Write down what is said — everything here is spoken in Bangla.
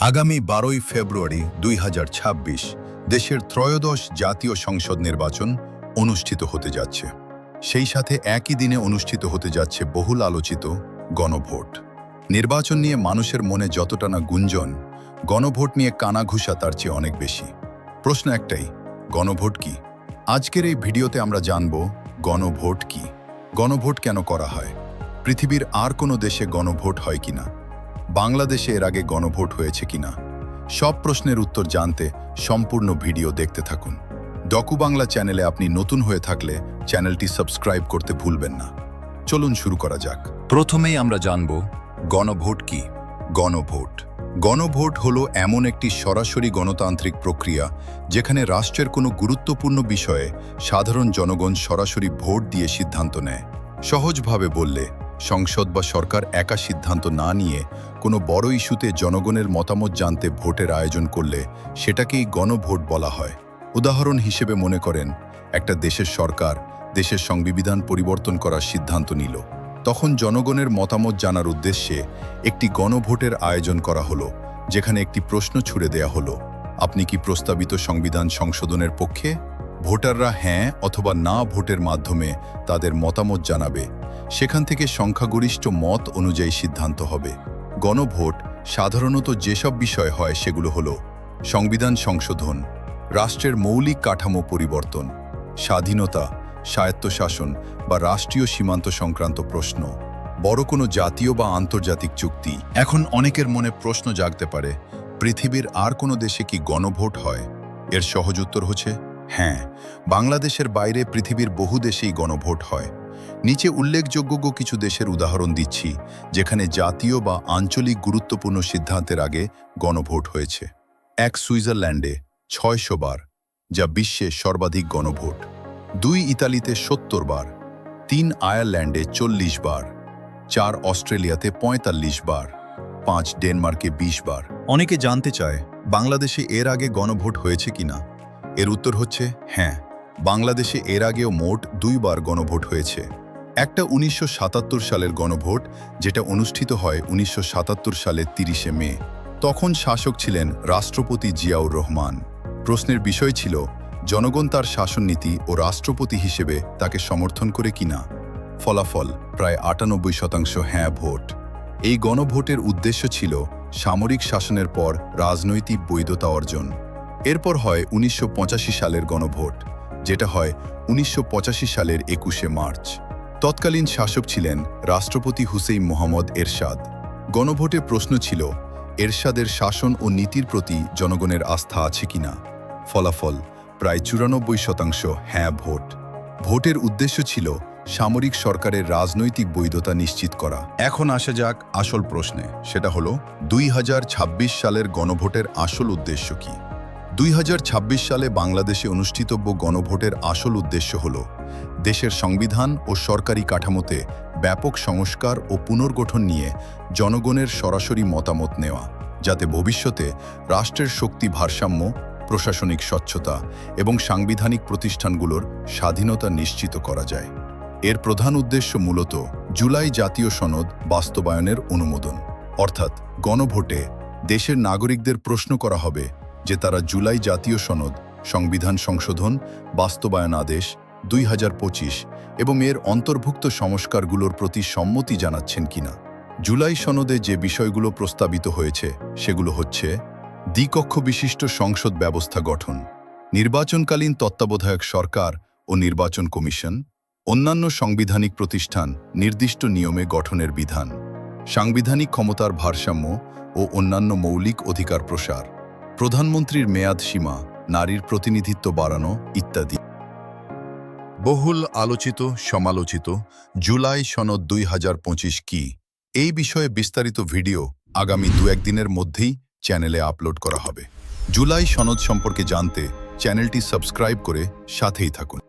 আগামী 12ই ফেব্রুয়ারি 2026 দেশের ত্রয়োদশ জাতীয় সংসদ নির্বাচন অনুষ্ঠিত হতে যাচ্ছে। সেই সাথে একই দিনে অনুষ্ঠিত হতে যাচ্ছে বহুল আলোচিত গণভোট। নির্বাচন নিয়ে মানুষের মনে যতটা না গুঞ্জন, গণভোট নিয়ে কানাঘুষা তার চেয়ে অনেক বেশি। প্রশ্ন একটাই, গণভোট কি? আজকের এই ভিডিওতে আমরা জানব গণভোট কি, গণভোট কেন করা হয়, পৃথিবীর আর কোনো দেশে গণভোট হয় কিনা, বাংলাদেশে এর আগে গণভোট হয়েছে কিনা। সব প্রশ্নের উত্তর জানতে সম্পূর্ণ ভিডিও দেখতে থাকুন। ডকু বাংলা চ্যানেলে আপনি নতুন হয়ে থাকলে চ্যানেলটি সাবস্ক্রাইব করতে ভুলবেন না। চলুন শুরু করা যাক। প্রথমেই আমরা জানব গণভোট কি। গণভোট গণভোট হলো এমন একটি সরাসরি গণতান্ত্রিক প্রক্রিয়া যেখানে রাষ্ট্রের কোনো গুরুত্বপূর্ণ বিষয়ে সাধারণ জনগণ সরাসরি ভোট দিয়ে সিদ্ধান্ত নেয়। সহজভাবে বললে, সংসদ বা সরকার একা সিদ্ধান্ত না নিয়ে কোনো বড় ইস্যুতে জনগণের মতামত জানতে ভোটের আয়োজন করলে সেটাকেই গণভোট বলা হয়। উদাহরণ হিসেবে মনে করেন, একটা দেশের সরকার দেশের সংবিধান পরিবর্তন করার সিদ্ধান্ত নিল। তখন জনগণের মতামত জানার উদ্দেশ্যে একটি গণভোটের আয়োজন করা হলো, যেখানে একটি প্রশ্ন ছুড়ে দেয়া হলো, আপনি কি প্রস্তাবিত সংবিধান সংশোধনের পক্ষে? ভোটাররা হ্যাঁ অথবা না ভোটের মাধ্যমে তাদের মতামত জানাবে। সেখান থেকে সংখ্যাগরিষ্ঠ মত অনুযায়ী সিদ্ধান্ত হবে। গণভোট সাধারণত যেসব বিষয় হয় সেগুলো হলো সংবিধান সংশোধন, রাষ্ট্রের মৌলিক কাঠামো পরিবর্তন, স্বাধীনতা, স্বায়ত্তশাসন বা রাষ্ট্রীয় সীমান্ত সংক্রান্ত প্রশ্ন, বড় কোনো জাতীয় বা আন্তর্জাতিক চুক্তি। এখন অনেকের মনে প্রশ্ন জাগতে পারে, পৃথিবীর আর কোনো দেশে কি গণভোট হয়? এর সহজ উত্তর হচ্ছে হ্যাঁ, বাংলাদেশের বাইরে পৃথিবীর বহু দেশেই গণভোট হয়। নিচে উল্লেখযোগ্য কিছু দেশের উদাহরণ দিচ্ছি যেখানে জাতীয় বা আঞ্চলিক গুরুত্বপূর্ণ সিদ্ধান্তের আগে গণভোট হয়েছে। 1 সুইজারল্যান্ডে 600 বার, যা বিশ্বে সর্বাধিক গণভোট। 2 ইতালিতে 70 বার, 3 আয়ারল্যান্ডে 40 বার, 4 অস্ট্রেলিয়াতে 45 বার, 5 ডেনমার্কে 20 বার। অনেকে জানতে চায় বাংলাদেশে এর আগে গণভোট হয়েছে কিনা। এর উত্তর হচ্ছে হ্যাঁ, বাংলাদেশে এর আগেও মোট 2 বার গণভোট হয়েছে। একটা 1977 সালের গণভোট, যেটা অনুষ্ঠিত হয় 1977 সালের 30শে মে। তখন শাসক ছিলেন রাষ্ট্রপতি জিয়াউর রহমান। প্রশ্নের বিষয় ছিল জনগণ তার শাসননীতি ও রাষ্ট্রপতি হিসেবে তাকে সমর্থন করে কিনা। ফলাফল প্রায় 98% হ্যাঁ ভোট। এই গণভোটের উদ্দেশ্য ছিল সামরিক শাসনের পর রাজনৈতিক বৈধতা অর্জন। এরপর হয় 1985 সালের গণভোট, যেটা হয় 1985 সালের 21শে মার্চ। তৎকালীন শাসক ছিলেন রাষ্ট্রপতি হুসেইন মোহাম্মদ এরশাদ। গণভোটে প্রশ্ন ছিল এরশাদের শাসন ও নীতির প্রতি জনগণের আস্থা আছে কিনা। ফলাফল প্রায় 94% হ্যাঁ ভোট। ভোটের উদ্দেশ্য ছিল সামরিক সরকারের রাজনৈতিক বৈধতা নিশ্চিত করা। এখন আসা যাক আসল প্রশ্নে, সেটা হলো 2026 সালের গণভোটের আসল উদ্দেশ্য কি। 2026 সালে বাংলাদেশে অনুষ্ঠিতব্য গণভোটের আসল উদ্দেশ্য হল দেশের সংবিধান ও সরকারি কাঠামোতে ব্যাপক সংস্কার ও পুনর্গঠন নিয়ে জনগণের সরাসরি মতামত নেওয়া, যাতে ভবিষ্যতে রাষ্ট্রের শক্তি ভারসাম্য, প্রশাসনিক স্বচ্ছতা এবং সাংবিধানিক প্রতিষ্ঠানগুলোর স্বাধীনতা নিশ্চিত করা যায়। এর প্রধান উদ্দেশ্য মূলত জুলাই জাতীয় সনদ বাস্তবায়নের অনুমোদন। অর্থাৎ গণভোটে দেশের নাগরিকদের প্রশ্ন করা হবে যে তারা জুলাই জাতীয় সনদ, সংবিধান সংশোধন বাস্তবায়ন আদেশ 2025 এবং এর অন্তর্ভুক্ত সংস্কারগুলোর প্রতি সম্মতি জানাচ্ছেন কিনা। জুলাই সনদে যে বিষয়গুলো প্রস্তাবিত হয়েছে সেগুলো হচ্ছে দ্বিকক্ষ বিশিষ্ট সংসদ ব্যবস্থা গঠন, নির্বাচনকালীন তত্ত্বাবধায়ক সরকার ও নির্বাচন কমিশন, অন্যান্য সাংবিধানিক প্রতিষ্ঠান নির্দিষ্ট নিয়মে গঠনের বিধান, সাংবিধানিক ক্ষমতার ভারসাম্য ও অন্যান্য মৌলিক অধিকার প্রসার, প্রধানমন্ত্রীর মেয়াদ সীমা, নারীর প্রতিনিধিত্ব বাড়ানো ইত্যাদি। বহুল আলোচিত সমালোচিত জুলাই সনদ 2025 কি, এই বিষয়ে বিস্তারিত ভিডিও আগামী 2-1 দিনের মধ্যেই চ্যানেলে আপলোড করা হবে। জুলাই সনদ সম্পর্কে জানতে চ্যানেলটি সাবস্ক্রাইব করে সাথেই থাকুন।